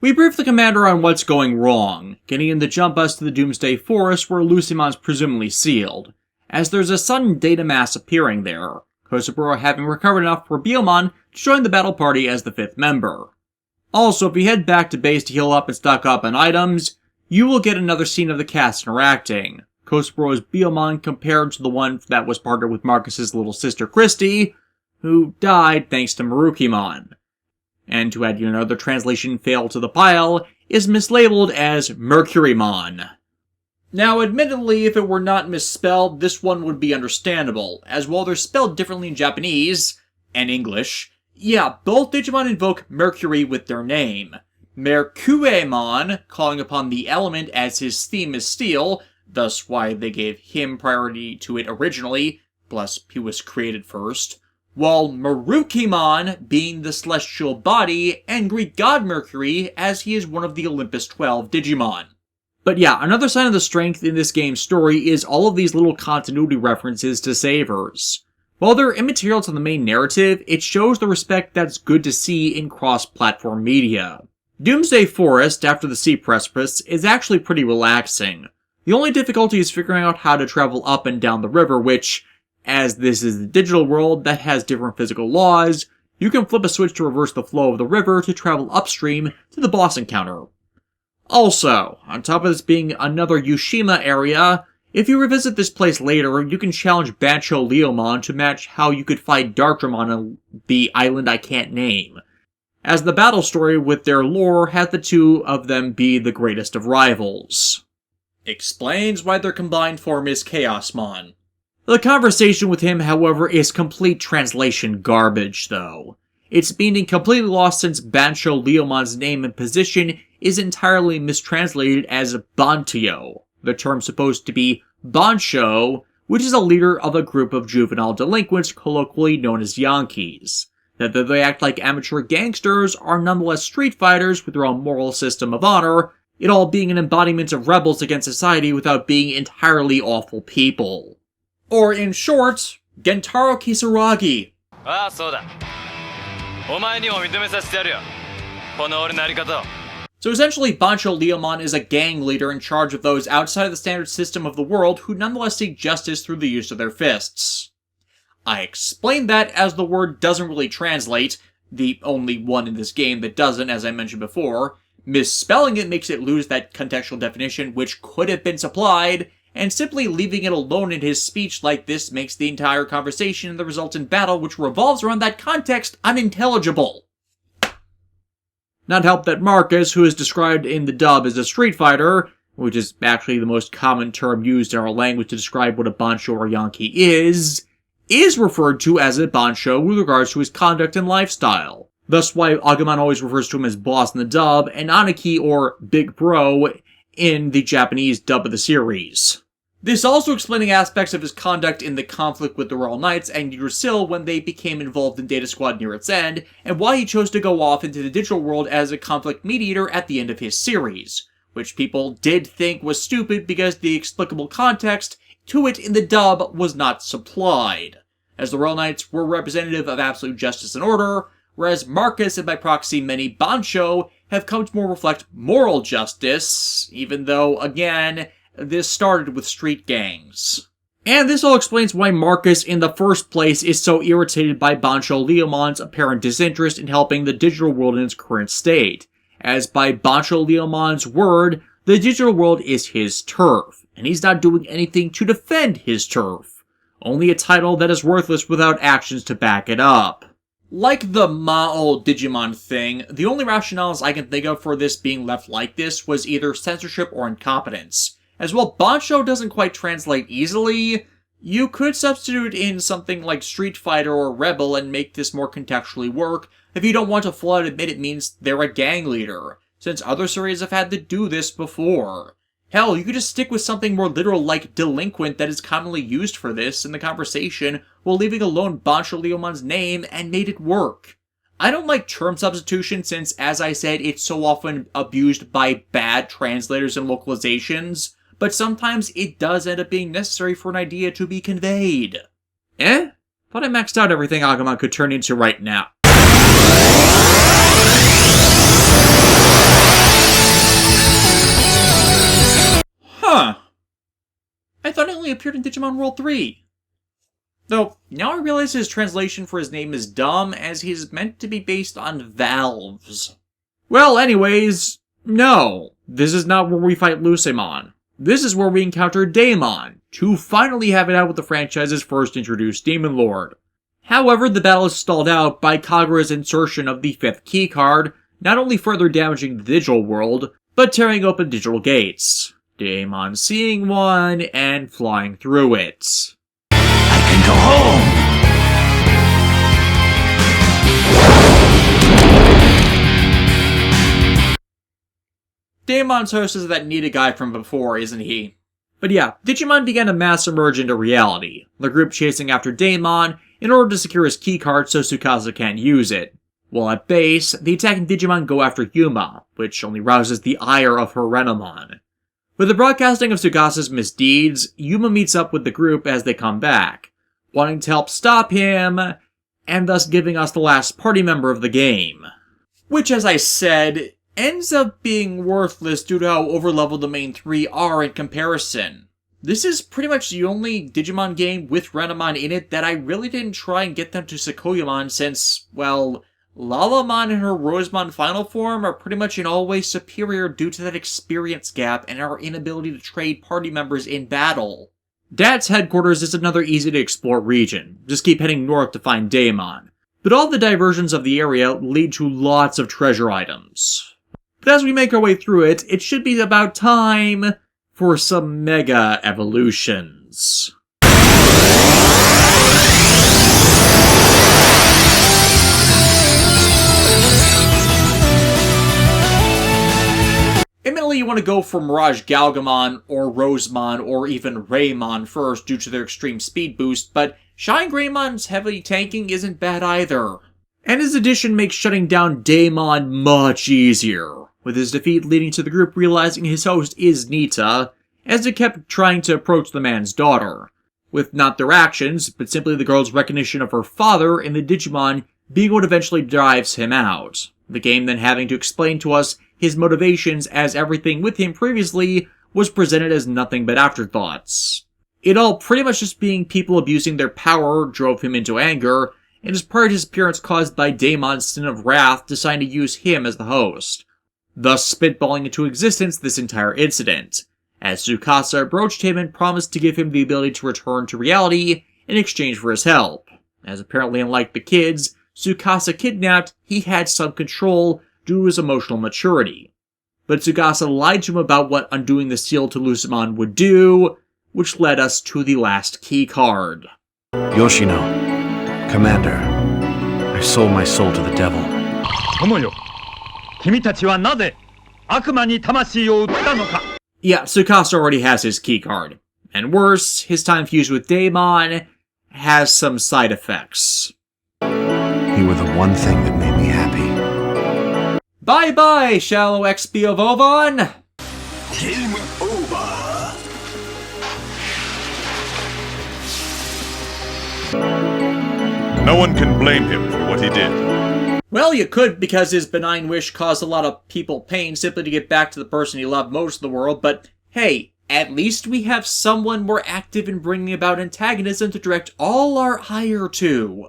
We brief the commander on what's going wrong, getting him to jump us to the Doomsday Forest where Lucimon's presumably sealed, as there's a sudden data mass appearing there, Kosaburo having recovered enough for Beelmon to join the battle party as the 5th member. Also, if you head back to base to heal up and stock up on items, you will get another scene of the cast interacting. Kosaburo's Beelmon compared to the one that was partnered with Marcus's little sister Christy, who died thanks to Marukimon. And to add yet another translation fail to the pile, is mislabeled as Mercurymon. Now, admittedly, if it were not misspelled, this one would be understandable, as while they're spelled differently in Japanese and English, yeah, both Digimon invoke Mercury with their name. Mercuemon, calling upon the element as his theme is steel, thus why they gave him priority to it originally, plus he was created first, while Marukimon being the celestial body and Greek god Mercury as he is one of the Olympus 12 Digimon. But yeah, another sign of the strength in this game's story is all of these little continuity references to Savers. While they're immaterial to the main narrative, it shows the respect that's good to see in cross-platform media. Doomsday Forest, after the Sea Precipice, is actually pretty relaxing. The only difficulty is figuring out how to travel up and down the river, which, as this is the digital world that has different physical laws, you can flip a switch to reverse the flow of the river to travel upstream to the boss encounter. Also, on top of this being another Yushima area, if you revisit this place later, you can challenge Bancho Leomon to match how you could fight Darkdramon on the island I can't name, as the battle story with their lore has the two of them be the greatest of rivals. Explains why their combined form is Chaosmon. The conversation with him, however, is complete translation garbage, though. It's meaning completely lost since Bancho Leomon's name and position is entirely mistranslated as Bantio, the term supposed to be Bancho, which is a leader of a group of juvenile delinquents colloquially known as Yankees. That though they act like amateur gangsters, are nonetheless street fighters with their own moral system of honor, it all being an embodiment of rebels against society without being entirely awful people. Or in short, Gentaro Kisaragi. So essentially, Bancho Leomon is a gang leader in charge of those outside of the standard system of the world who nonetheless seek justice through the use of their fists. I explained that as the word doesn't really translate, the only one in this game that doesn't, as I mentioned before. Misspelling it makes it lose that contextual definition which could have been supplied, and simply leaving it alone in his speech like this makes the entire conversation and the resultant battle which revolves around that context unintelligible. Not help that Marcus, who is described in the dub as a street fighter, which is actually the most common term used in our language to describe what a Bancho or Yankee is referred to as a Bancho with regards to his conduct and lifestyle. Thus why Agumon always refers to him as boss in the dub, and Aniki or Big Bro in the Japanese dub of the series. This also explaining aspects of his conduct in the conflict with the Royal Knights and Yggdrasil when they became involved in Data Squad near its end, and why he chose to go off into the digital world as a conflict mediator at the end of his series, which people did think was stupid because the explicable context to it in the dub was not supplied, as the Royal Knights were representative of absolute justice and order, whereas Marcus and by proxy many Bancho have come to more reflect moral justice, even though, again, this started with street gangs. And this all explains why Marcus in the first place is so irritated by Bancho Leomon's apparent disinterest in helping the digital world in its current state, as by Bancho Leomon's word, the digital world is his turf, and he's not doing anything to defend his turf. Only a title that is worthless without actions to back it up. Like the Mao Digimon thing, the only rationales I can think of for this being left like this was either censorship or incompetence. As well, Bancho doesn't quite translate easily. You could substitute in something like Street Fighter or Rebel and make this more contextually work if you don't want to flat admit it means they're a gang leader, since other series have had to do this before. Hell, you could just stick with something more literal like delinquent that is commonly used for this in the conversation while leaving alone Bancho Leomon's name and made it work. I don't like term substitution since, as I said, it's so often abused by bad translators and localizations, but sometimes it does end up being necessary for an idea to be conveyed. Thought I maxed out everything Agumon could turn into right now. Huh. I thought it only appeared in Digimon World 3. Though, now I realize his translation for his name is dumb, as he's meant to be based on valves. Well, anyways, no. This is not where we fight Lucemon. This is where we encounter Daemon, to finally have it out with the franchise's first introduced Demon Lord. However, the battle is stalled out by Kagura's insertion of the 5th keycard, not only further damaging the digital world, but tearing open digital gates. Daemon seeing one and flying through it. I can go home! Daemon's host is that needed guy from before, isn't he? But yeah, Digimon began to mass emerge into reality, the group chasing after Daemon in order to secure his keycard so Tsukasa can't use it. While at base, the attacking Digimon go after Yuma, which only rouses the ire of her Renamon. With the broadcasting of Tsukasa's misdeeds, Yuma meets up with the group as they come back, wanting to help stop him, and thus giving us the last party member of the game. Which, as I said, ends up being worthless due to how overleveled the main 3 are in comparison. This is pretty much the only Digimon game with Renamon in it that I really didn't try and get them to Sequoiamon since, well, Lalamon and her Rosemon final form are pretty much in all ways superior due to that experience gap and our inability to trade party members in battle. Dad's headquarters is another easy to explore region, just keep heading north to find Daemon. But all the diversions of the area lead to lots of treasure items. But as we make our way through it, it should be about time for some mega evolutions. Admittedly, you want to go for Mirage Galgamon, or Rosemon, or even Raymon first due to their extreme speed boost, but Shine Greymon's heavy tanking isn't bad either. And his addition makes shutting down Daemon much easier, with his defeat leading to the group realizing his host is Nita, as it kept trying to approach the man's daughter, with not their actions, but simply the girl's recognition of her father in the Digimon being what eventually drives him out. The game then having to explain to us his motivations, as everything with him previously was presented as nothing but afterthoughts. It all pretty much just being people abusing their power drove him into anger, and his prior disappearance caused by Daemon's sin of wrath deciding to use him as the host, thus spitballing into existence this entire incident, as Tsukasa approached him and promised to give him the ability to return to reality in exchange for his help, as apparently unlike the kids Tsukasa kidnapped, he had some control due to his emotional maturity. But Tsukasa lied to him about what undoing the seal to Lucemon would do, which led us to the last key card. Yoshino, Commander, I sold my soul to the devil. Yeah, Tsukasa already has his key card. And worse, his time fused with Daemon has some side effects. You were the one thing that made me happy. Bye-bye, shallow XP of Ovon! Game over. No one can blame him for what he did. Well, you could, because his benign wish caused a lot of people pain simply to get back to the person he loved most in the world, but hey, at least we have someone more active in bringing about antagonism to direct all our ire to.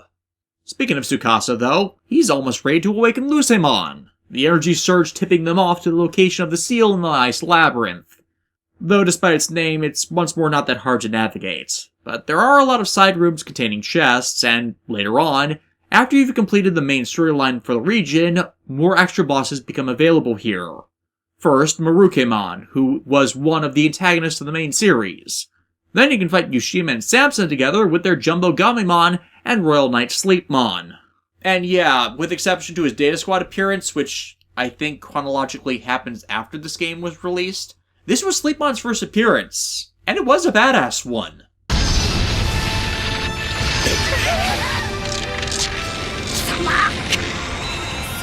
Speaking of Tsukasa, though, he's almost ready to awaken Lucemon, the energy surge tipping them off to the location of the seal in the ice labyrinth. Though despite its name, it's once more not that hard to navigate. But there are a lot of side rooms containing chests, and later on, after you've completed the main storyline for the region, more extra bosses become available here. First, Marukemon, who was one of the antagonists of the main series. Then you can fight Yushima and Samson together with their Jumbo Gamimon and Royal Knight Sleepmon. And yeah, with exception to his Data Squad appearance, which I think chronologically happens after this game was released, this was Sleepmon's first appearance, and it was a badass one.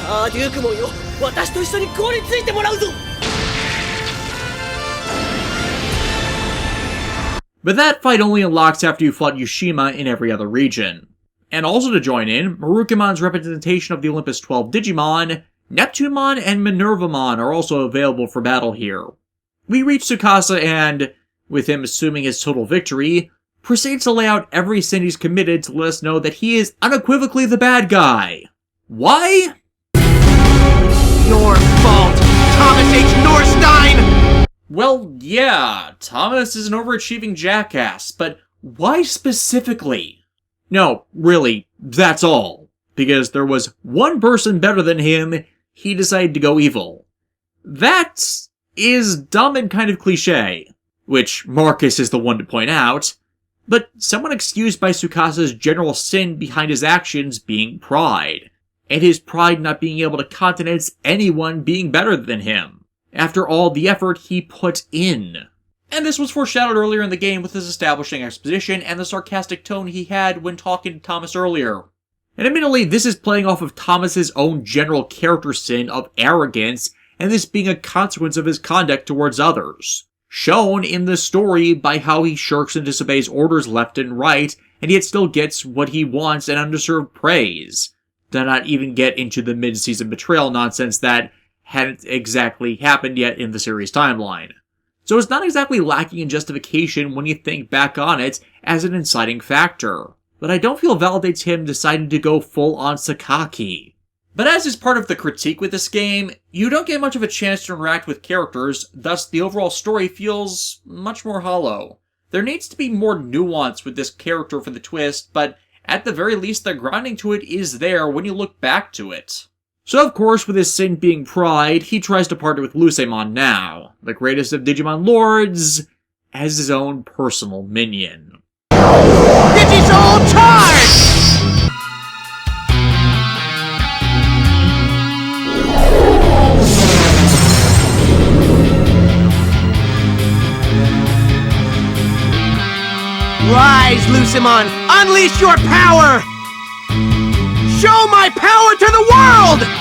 さあデュークモンよ、私と一緒に凍りついてもらうぞ。But that fight only unlocks after you fought Yushima in every other region. And also to join in, Marukimon's representation of the Olympus 12 Digimon, Neptunemon and Minervamon are also available for battle here. We reach Tsukasa and, with him assuming his total victory, proceeds to lay out every sin he's committed to let us know that he is unequivocally the bad guy. Why? Your fault, Thomas H. Norstein! Well, yeah, Thomas is an overachieving jackass, but why specifically? No, really, that's all. Because there was one person better than him, he decided to go evil. That is dumb and kind of cliche, which Marcus is the one to point out, but somewhat excused by Tsukasa's general sin behind his actions being pride, and his pride not being able to countenance anyone being better than him, after all the effort he put in. And this was foreshadowed earlier in the game with his establishing exposition and the sarcastic tone he had when talking to Thomas earlier. And admittedly, this is playing off of Thomas's own general character sin of arrogance, and this being a consequence of his conduct towards others, shown in the story by how he shirks and disobeys orders left and right, and yet still gets what he wants and undeserved praise. To not even get into the mid-season betrayal nonsense that hadn't exactly happened yet in the series timeline. So it's not exactly lacking in justification when you think back on it as an inciting factor, but I don't feel validates him deciding to go full on Sakaki. But as is part of the critique with this game, you don't get much of a chance to interact with characters, thus the overall story feels much more hollow. There needs to be more nuance with this character for the twist, but at the very least the grounding to it is there when you look back to it. So of course, with his sin being pride, he tries to partner with Lucemon now, the greatest of Digimon lords, as his own personal minion. Digisoul charge! Rise, Lucemon! Unleash your power! Show my power to the world!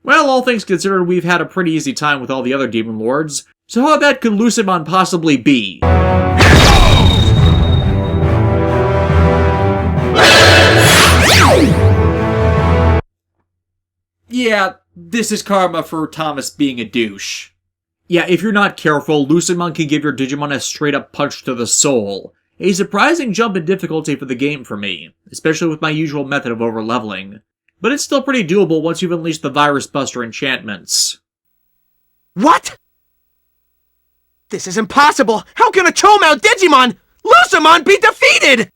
Well, all things considered, we've had a pretty easy time with all the other Demon Lords, so how bad could Lucemon possibly be? Yeah, this is karma for Thomas being a douche. Yeah, if you're not careful, Lucemon can give your Digimon a straight-up punch to the soul. A surprising jump in difficulty for the game for me, especially with my usual method of over-leveling. But it's still pretty doable once you've unleashed the Virus Buster enchantments. What? This is impossible! How can a Chomao Digimon, Lucemon, be defeated?!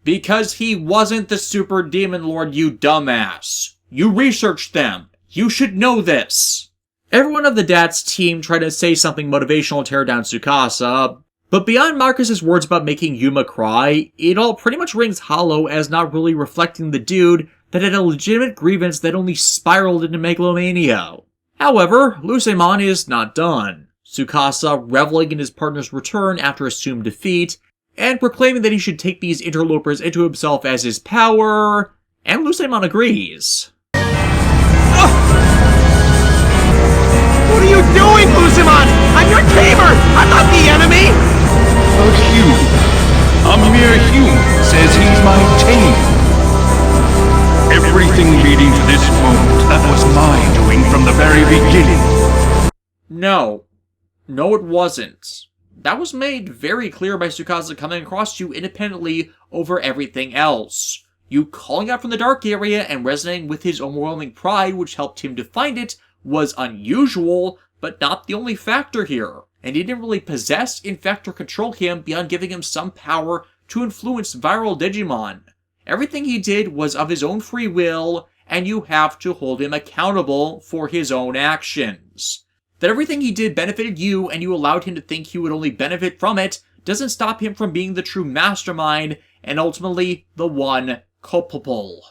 Because he wasn't the Super Demon Lord, you dumbass. You researched them. You should know this. Everyone of the DATS team tried to say something motivational to tear down Tsukasa, but beyond Marcus's words about making Yuma cry, it all pretty much rings hollow as not really reflecting the dude that had a legitimate grievance that only spiraled into megalomania. However, Lucemon is not done. Tsukasa reveling in his partner's return after assumed defeat, and proclaiming that he should take these interlopers into himself as his power, and Lucemon agrees. What are you doing, Lucemon? I'm your tamer! I'm not the enemy! A human. A mere human says he's my tamer. Everything leading to this moment, that was my doing from the very beginning. No. No, it wasn't. That was made very clear by Tsukasa coming across you independently over everything else. You calling out from the dark area and resonating with his overwhelming pride, which helped him to find it, was unusual, but not the only factor here. And he didn't really possess, infect, or control him beyond giving him some power to influence viral Digimon. Everything he did was of his own free will, and you have to hold him accountable for his own actions. That everything he did benefited you, and you allowed him to think he would only benefit from it, doesn't stop him from being the true mastermind, and ultimately the one culpable.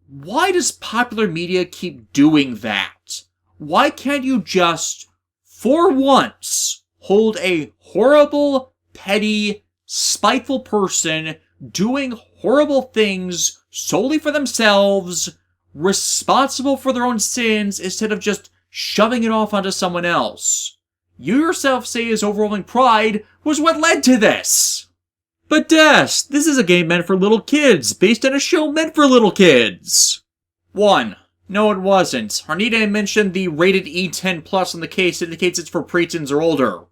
Why does popular media keep doing that? Why can't you just, for once, hold a horrible, petty, spiteful person doing horrible things solely for themselves, responsible for their own sins instead of just shoving it off onto someone else. You yourself say his overwhelming pride was what led to this. But Des, this is a game meant for little kids, based on a show meant for little kids. 1. No, it wasn't. Arnita mentioned the rated E10 plus on the case indicates it's for preteens or older.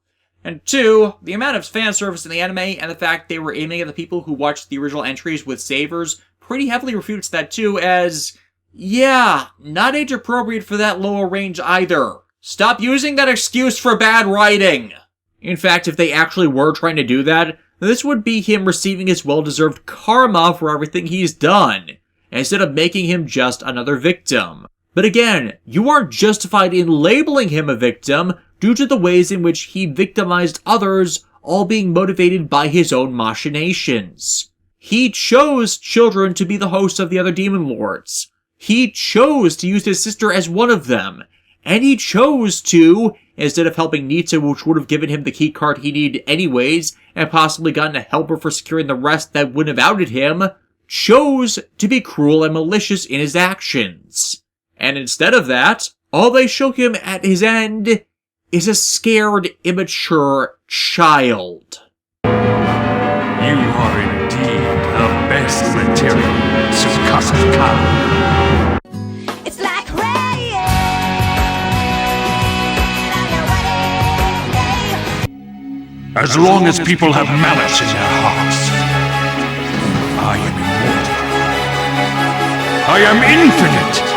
And 2, the amount of fan service in the anime and the fact they were aiming at the people who watched the original entries with savers pretty heavily refutes that too, as, yeah, not age appropriate for that lower range either. Stop using that excuse for bad writing! In fact, if they actually were trying to do that, this would be him receiving his well-deserved karma for everything he's done, instead of making him just another victim. But again, you aren't justified in labeling him a victim due to the ways in which he victimized others, all being motivated by his own machinations. He chose children to be the hosts of the other demon lords. He chose to use his sister as one of them. And he chose to, instead of helping Nita, which would have given him the keycard he needed anyways, and possibly gotten a helper for securing the rest that wouldn't have outed him, chose to be cruel and malicious in his actions. And instead of that, all they show him at his end is a scared, immature child. You are indeed the best material, Tsukasa-kan. It's like rain on your wedding day. As long as people have malice in their hearts, I am immortal. I am infinite.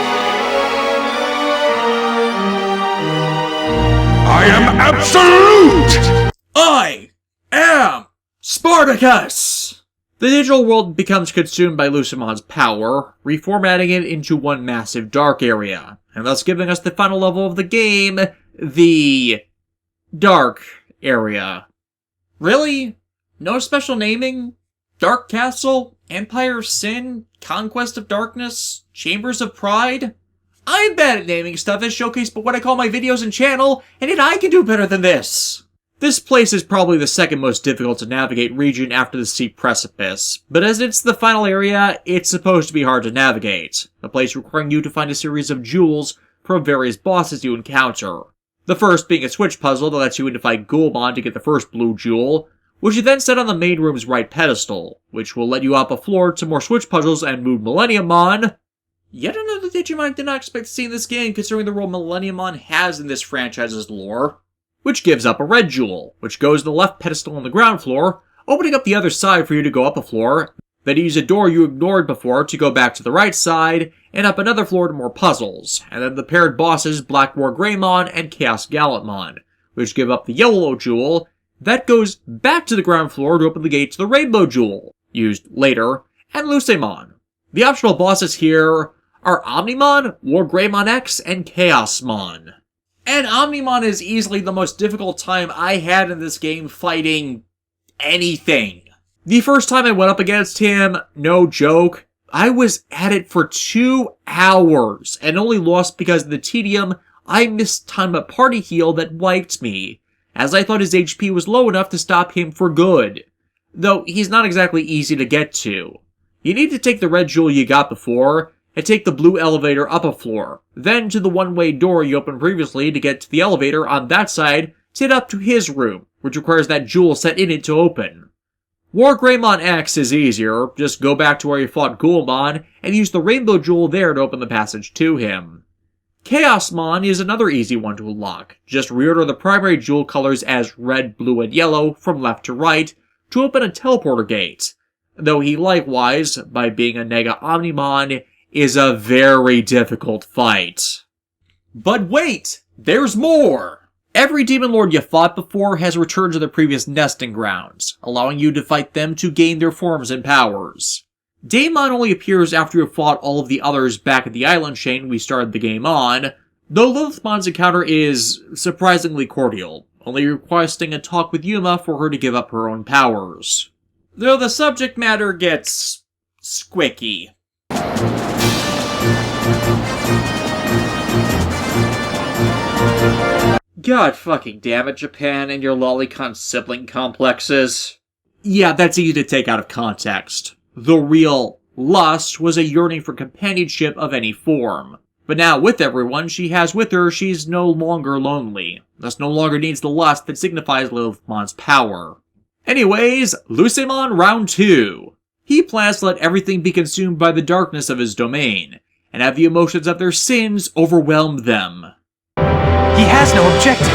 I am absolute! I am Spartacus! The digital world becomes consumed by Lucimon's power, reformatting it into one massive dark area, and thus giving us the final level of the game, the dark area. Really? No special naming? Dark Castle? Empire of Sin? Conquest of Darkness? Chambers of Pride? I'm bad at naming stuff as showcased by what I call my videos and channel, and yet I can do better than this. This place is probably the second most difficult to navigate region after the steep precipice, but as it's the final area, it's supposed to be hard to navigate. A place requiring you to find a series of jewels from various bosses you encounter. The first being a switch puzzle that lets you in to fight Ghoulmon to get the first blue jewel, which you then set on the main room's right pedestal, which will let you up a floor to more switch puzzles and move Millenniummon. Yet another Digimon I did not expect to see in this game, considering the role Millenniummon has in this franchise's lore. Which gives up a red jewel, which goes to the left pedestal on the ground floor, opening up the other side for you to go up a floor, then use a door you ignored before to go back to the right side, and up another floor to more puzzles, and then the paired bosses Black War Greymon and Chaos Gallantmon, which give up the yellow jewel, that goes back to the ground floor to open the gate to the rainbow jewel, used later, and Lucemon. The optional bosses here are Omnimon, War Greymon X, and Chaosmon. And Omnimon is easily the most difficult time I had in this game fighting anything. The first time I went up against him, no joke, I was at it for 2 hours and only lost because of the tedium I missed time a party heal that wiped me, as I thought his HP was low enough to stop him for good. Though he's not exactly easy to get to. You need to take the red jewel you got before, and take the blue elevator up a floor, then to the one-way door you opened previously to get to the elevator on that side to head up to his room, which requires that jewel set in it to open. War Greymon X is easier, just go back to where you fought Ghoulmon and use the rainbow jewel there to open the passage to him. Chaosmon is another easy one to unlock, just reorder the primary jewel colors as red, blue, and yellow from left to right to open a teleporter gate, though he likewise, by being a Nega Omnimon, is a very difficult fight. But wait! There's more! Every Demon Lord you fought before has returned to their previous nesting grounds, allowing you to fight them to gain their forms and powers. Daemon only appears after you have fought all of the others back at the island chain we started the game on, though Lilithmon's encounter is surprisingly cordial, only requesting a talk with Yuma for her to give up her own powers. Though the subject matter gets squicky. God fucking damn it, Japan and your lolicon sibling complexes. Yeah, that's easy to take out of context. The real lust was a yearning for companionship of any form. But now, with everyone she has with her, she's no longer lonely. Thus no longer needs the lust that signifies Lilithmon's power. Anyways, Lucemon Round 2. He plans to let everything be consumed by the darkness of his domain, and have the emotions of their sins overwhelm them. He has no objective.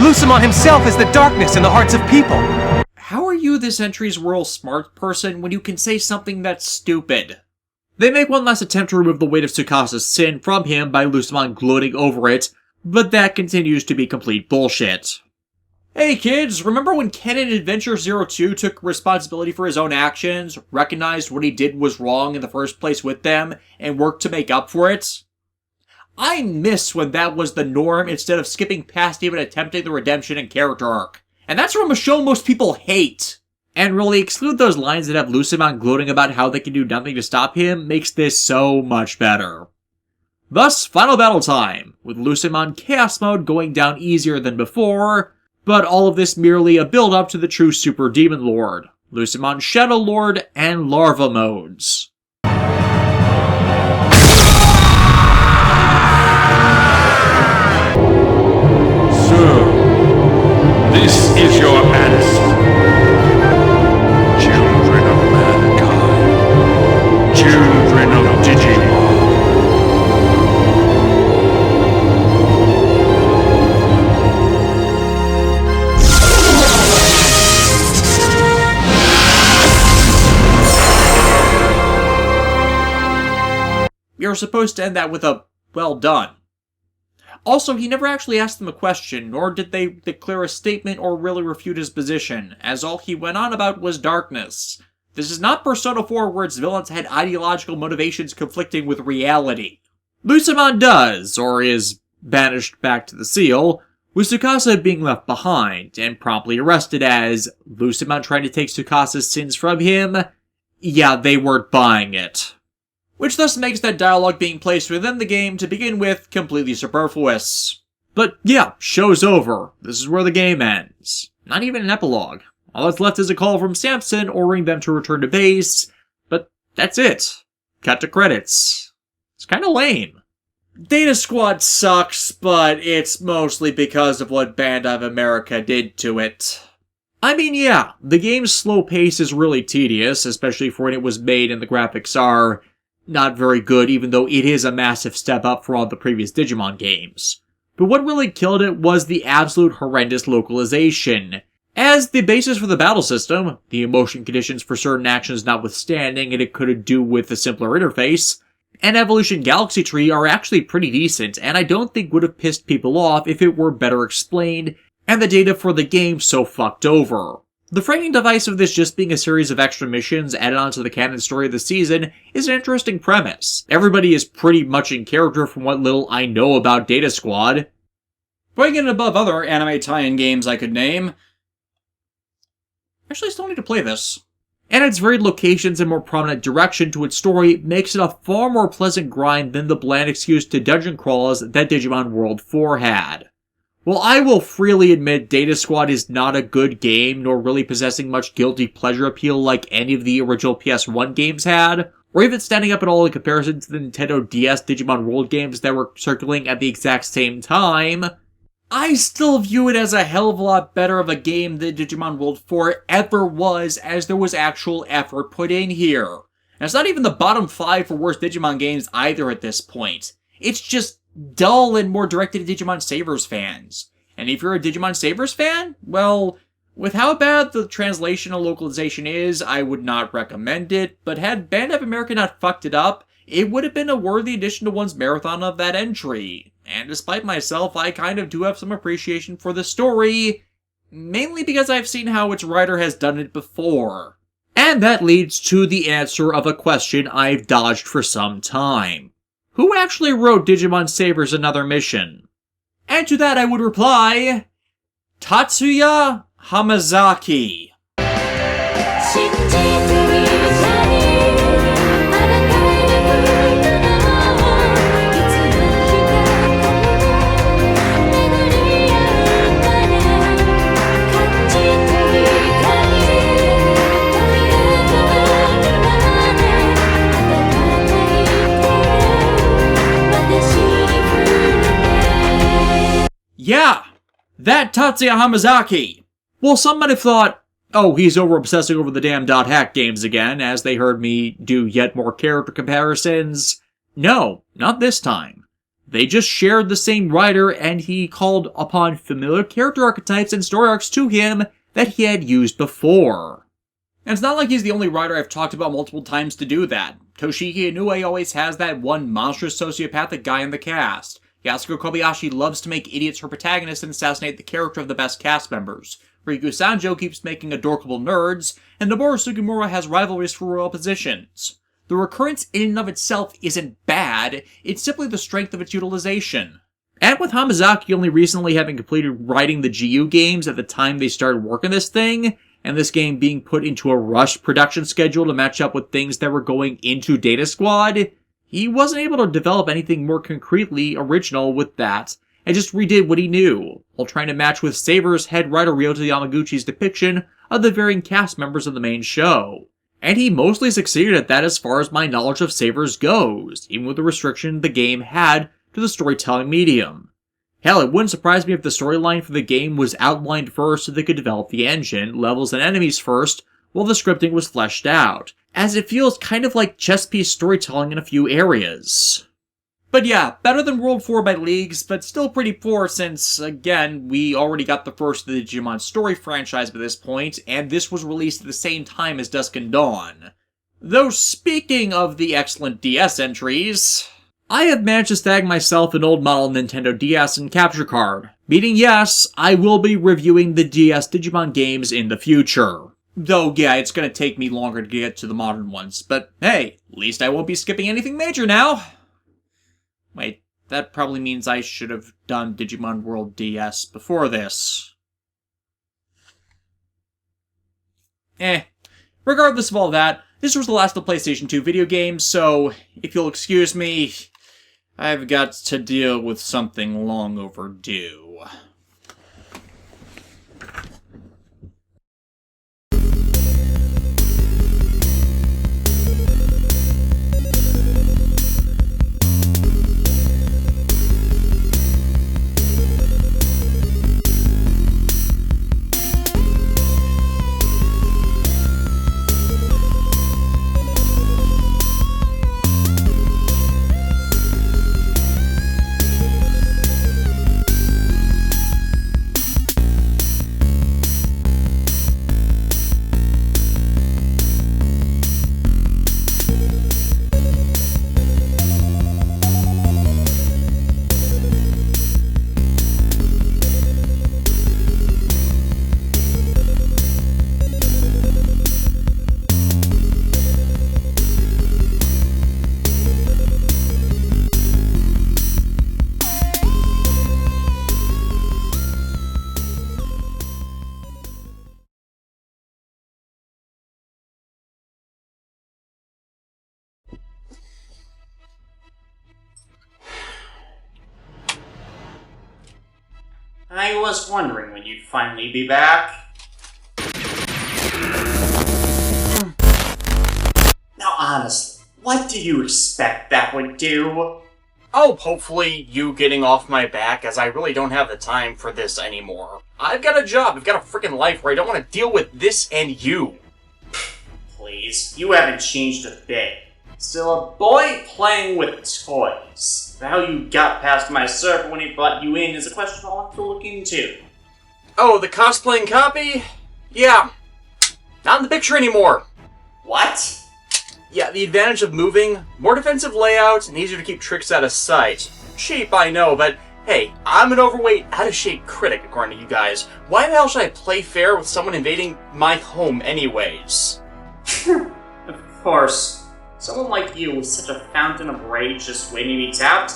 Lucemon himself is the darkness in the hearts of people. How are you this entry's royal smart person when you can say something that's stupid? They make one last attempt to remove the weight of Tsukasa's sin from him by Lucemon gloating over it, but that continues to be complete bullshit. Hey kids, remember when Ken in Adventure 02 took responsibility for his own actions, recognized what he did was wrong in the first place with them, and worked to make up for it? I miss when that was the norm instead of skipping past even attempting the redemption and character arc. And that's from a show most people hate. And really, exclude those lines that have Lucemon gloating about how they can do nothing to stop him makes this so much better. Thus, final battle time, with Lucemon Chaos Mode going down easier than before, but all of this merely a build-up to the true Super Demon Lord, Lucemon Shadow Lord, and Larva modes. This is your answer. Children of mankind. Children of Digimon. You're supposed to end that with a, well done. Also, he never actually asked them a question, nor did they declare a statement or really refute his position, as all he went on about was darkness. This is not Persona 4 where its villains had ideological motivations conflicting with reality. Lucemon does, or is banished back to the seal, with Tsukasa being left behind, and promptly arrested as Lucemon trying to take Tsukasa's sins from him. Yeah, they weren't buying it. Which thus makes that dialogue being placed within the game to begin with completely superfluous. But yeah, show's over. This is where the game ends. Not even an epilogue. All that's left is a call from Samson ordering them to return to base, but that's it. Cut to credits. It's kinda lame. Data Squad sucks, but it's mostly because of what Bandai of America did to it. I mean, yeah, the game's slow pace is really tedious, especially for when it was made and the graphics are not very good, even though it is a massive step up from all the previous Digimon games. But what really killed it was the absolute horrendous localization. As the basis for the battle system, the emotion conditions for certain actions notwithstanding, and it could do with a simpler interface, and Evolution Galaxy Tree are actually pretty decent, and I don't think would have pissed people off if it were better explained, and the data for the game so fucked over. The framing device of this just being a series of extra missions added onto the canon story of the season is an interesting premise. Everybody is pretty much in character from what little I know about Data Squad. Putting it above other anime tie-in games I could name. Actually, I still need to play this. And its varied locations and more prominent direction to its story makes it a far more pleasant grind than the bland excuse to dungeon crawls that Digimon World 4 had. While I will freely admit Data Squad is not a good game, nor really possessing much guilty pleasure appeal like any of the original PS1 games had, or even standing up at all in comparison to the Nintendo DS Digimon World games that were circulating at the exact same time, I still view it as a hell of a lot better of a game than Digimon World 4 ever was, as there was actual effort put in here. And it's not even the bottom 5 for worst Digimon games either at this point. It's just dull and more directed at Digimon Savers fans. And if you're a Digimon Savers fan, well, with how bad the translation and localization is, I would not recommend it, but had Bandai of America not fucked it up, it would have been a worthy addition to one's marathon of that entry. And despite myself, I kind of do have some appreciation for the story, mainly because I've seen how its writer has done it before. And that leads to the answer of a question I've dodged for some time. Who actually wrote Digimon Savers Another Mission? And to that I would reply, Tatsuya Hamazaki. Yeah, that Tatsuya Hamazaki. Well, some might have thought, oh, he's over-obsessing over the damn .hack games again, as they heard me do yet more character comparisons. No, not this time. They just shared the same writer, and he called upon familiar character archetypes and story arcs to him that he had used before. And it's not like he's the only writer I've talked about multiple times to do that. Toshiki Inoue always has that one monstrous sociopathic guy in the cast. Yasuko Kobayashi loves to make idiots her protagonist and assassinate the character of the best cast members. Riku Sanjo keeps making adorkable nerds, and Noboru Sugimura has rivalries for royal positions. The recurrence in and of itself isn't bad, it's simply the strength of its utilization. And with Hamazaki only recently having completed writing the GU games at the time they started working this thing, and this game being put into a rushed production schedule to match up with things that were going into Data Squad, he wasn't able to develop anything more concretely original with that, and just redid what he knew, while trying to match with Saber's head writer Ryota Yamaguchi's depiction of the varying cast members of the main show. And he mostly succeeded at that as far as my knowledge of Saber's goes, even with the restriction the game had to the storytelling medium. Hell, it wouldn't surprise me if the storyline for the game was outlined first so they could develop the engine, levels, and enemies first, while the scripting was fleshed out, as it feels kind of like chess piece storytelling in a few areas. But yeah, better than World 4 by leagues, but still pretty poor since, again, we already got the first of the Digimon story franchise by this point, and this was released at the same time as Dusk and Dawn. Though speaking of the excellent DS entries, I have managed to snag myself an old model Nintendo DS and capture card, meaning yes, I will be reviewing the DS Digimon games in the future. Though, yeah, it's gonna take me longer to get to the modern ones, but hey, at least I won't be skipping anything major now. Wait, that probably means I should have done Digimon World DS before this. Regardless of all that, this was the last of the PlayStation 2 video games, so if you'll excuse me, I've got to deal with something long overdue. I was wondering when you'd finally be back. Now honestly, what do you expect that would do? Oh, hopefully you getting off my back, as I really don't have the time for this anymore. I've got a job, I've got a freaking life where I don't want to deal with this and you. Please, you haven't changed a bit. Still a boy playing with toys. How you got past my server when he brought you in is a question I'll have to look into. Oh, the cosplaying copy? Yeah. Not in the picture anymore. What? Yeah, the advantage of moving, more defensive layout, and easier to keep tricks out of sight. Cheap, I know, but hey, I'm an overweight, out-of-shape critic, according to you guys. Why the hell should I play fair with someone invading my home anyways? Of course. Someone like you with such a fountain of rage just waiting to be tapped?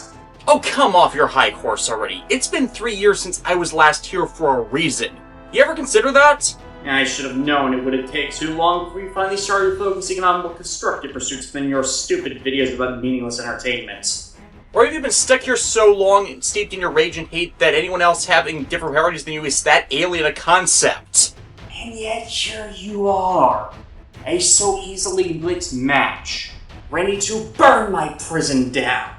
Oh, come off your high horse already. It's been 3 years since I was last here for a reason. You ever consider that? I should have known it wouldn't take too long before you finally started focusing on more constructive pursuits than your stupid videos about meaningless entertainment. Or have you been stuck here so long and steeped in your rage and hate that anyone else having different priorities than you is that alien a concept? And yet here you are, a so easily lit match, ready to burn my prison down,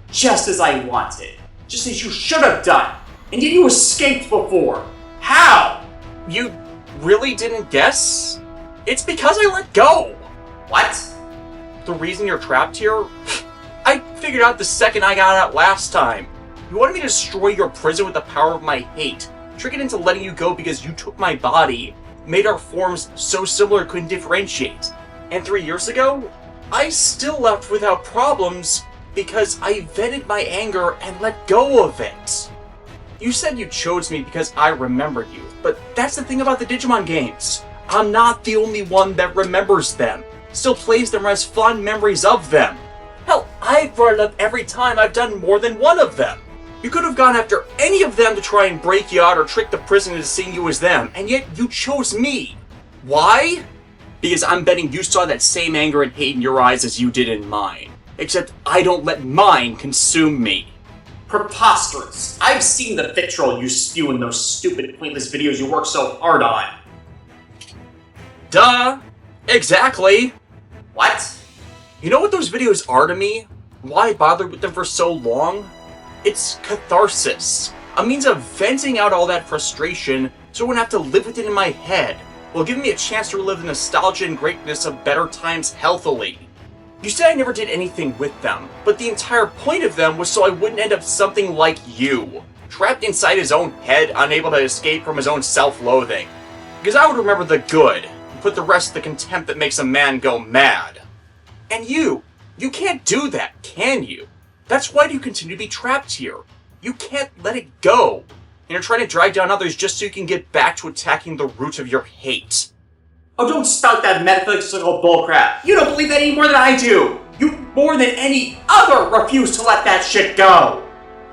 just as I wanted, just as you should have done. And yet you escaped before. How? You really didn't guess? It's because I let go! What? The reason you're trapped here? I figured out the second I got out last time. You wanted me to destroy your prison with the power of my hate, trick it into letting you go because you took my body, made our forms so similar it couldn't differentiate. And 3 years ago, I still left without problems because I vented my anger and let go of it. You said you chose me because I remembered you, but that's the thing about the Digimon games. I'm not the only one that remembers them, still plays them or has fond memories of them. Hell, I've brought it up every time I've done more than one of them. You could have gone after any of them to try and break you out or trick the prison into seeing you as them, and yet you chose me. Why? Because I'm betting you saw that same anger and hate in your eyes as you did in mine. Except I don't let mine consume me. Preposterous. I've seen the vitriol you spew in those stupid, pointless videos you work so hard on. Duh! Exactly! What? You know what those videos are to me? Why bother with them for so long? It's catharsis. A means of venting out all that frustration so I wouldn't have to live with it in my head, while giving me a chance to relive the nostalgia and greatness of better times healthily. You said I never did anything with them, but the entire point of them was so I wouldn't end up something like you, trapped inside his own head, unable to escape from his own self-loathing. Because I would remember the good, and put the rest of the contempt that makes a man go mad. And you can't do that, can you? That's why you continue to be trapped here. You can't let it go. And you're trying to drag down others just so you can get back to attacking the root of your hate. Oh, don't spout that metaphysical bullcrap. You don't believe that any more than I do. You, more than any other, refuse to let that shit go.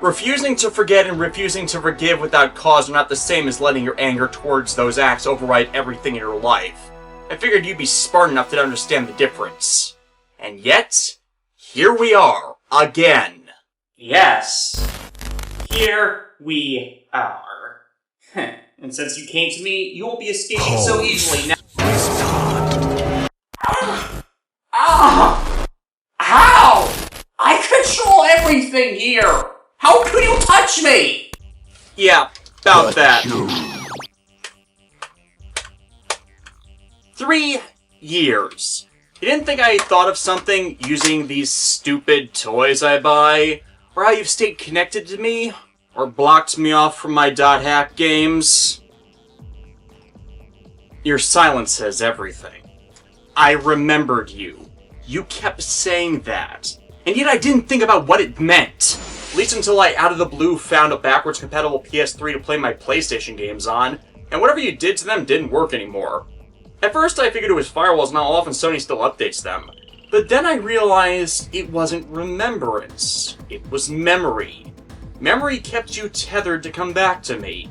Refusing to forget and refusing to forgive without cause are not the same as letting your anger towards those acts override everything in your life. I figured you'd be smart enough to understand the difference. And yet, here we are, again. Yes. Here we are. And since you came to me, you won't be escaping so easily now. How? I control everything here! How could you touch me? Yeah, about that. 3 years. You didn't think I thought of something using these stupid toys I buy? Or how you've stayed connected to me? Or blocked me off from my .hack games? Your silence says everything. I remembered you. You kept saying that. And yet I didn't think about what it meant. At least until I, out of the blue, found a backwards compatible PS3 to play my PlayStation games on, and whatever you did to them didn't work anymore. At first I figured it was firewalls and how often Sony still updates them. But then I realized it wasn't remembrance. It was memory. Memory kept you tethered to come back to me.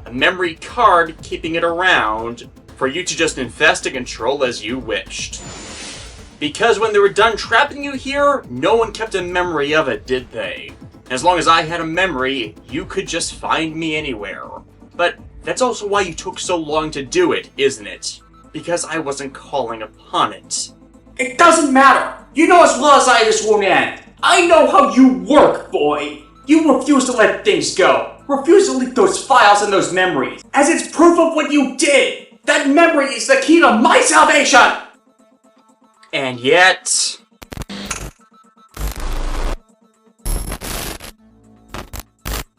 A memory card keeping it around for you to just infest and control as you wished. Because when they were done trapping you here, no one kept a memory of it, did they? As long as I had a memory, you could just find me anywhere. But that's also why you took so long to do it, isn't it? Because I wasn't calling upon it. It doesn't matter. You know as well as I this won't end. I know how you work, boy. You refuse to let things go. Refuse to leak those files and those memories, as it's proof of what you did. That memory is the key to my salvation. And yet...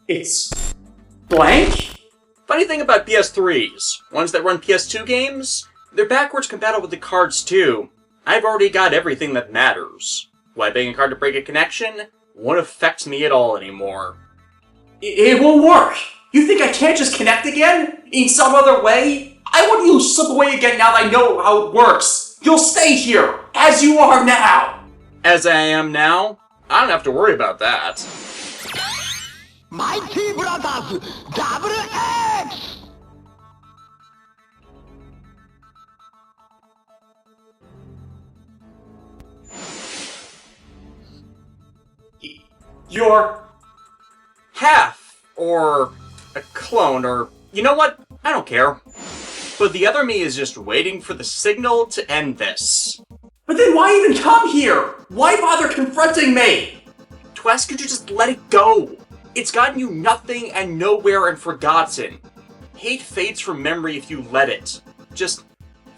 It's... blank? Funny thing about PS3s, ones that run PS2 games, they're backwards compatible with the cards too. I've already got everything that matters. Wiping a card to break a connection won't affect me at all anymore. It won't work. You think I can't just connect again? In some other way? I wouldn't you slip away again now that I know how it works. You'll stay here, as you are now. As I am now, I don't have to worry about that. Mighty Brothers Double X! You're... half, or a clone, or... you know what? I don't care. But the other me is just waiting for the signal to end this. But then why even come here? Why bother confronting me? To ask you to just let it go. It's gotten you nothing and nowhere and forgotten. Hate fades from memory if you let it. Just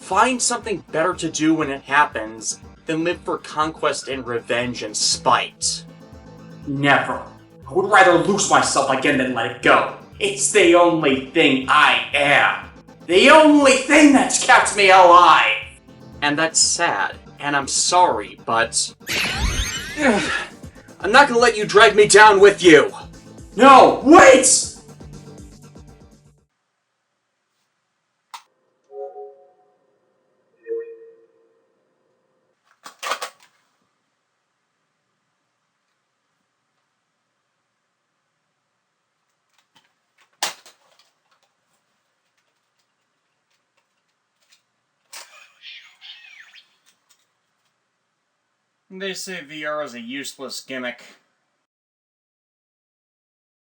find something better to do when it happens than live for conquest and revenge and spite. Never. I would rather lose myself again than let it go. It's the only thing I am. The only thing that's kept me alive. And that's sad, and I'm sorry, but... I'm not gonna let you drag me down with you! No, wait! They say VR is a useless gimmick.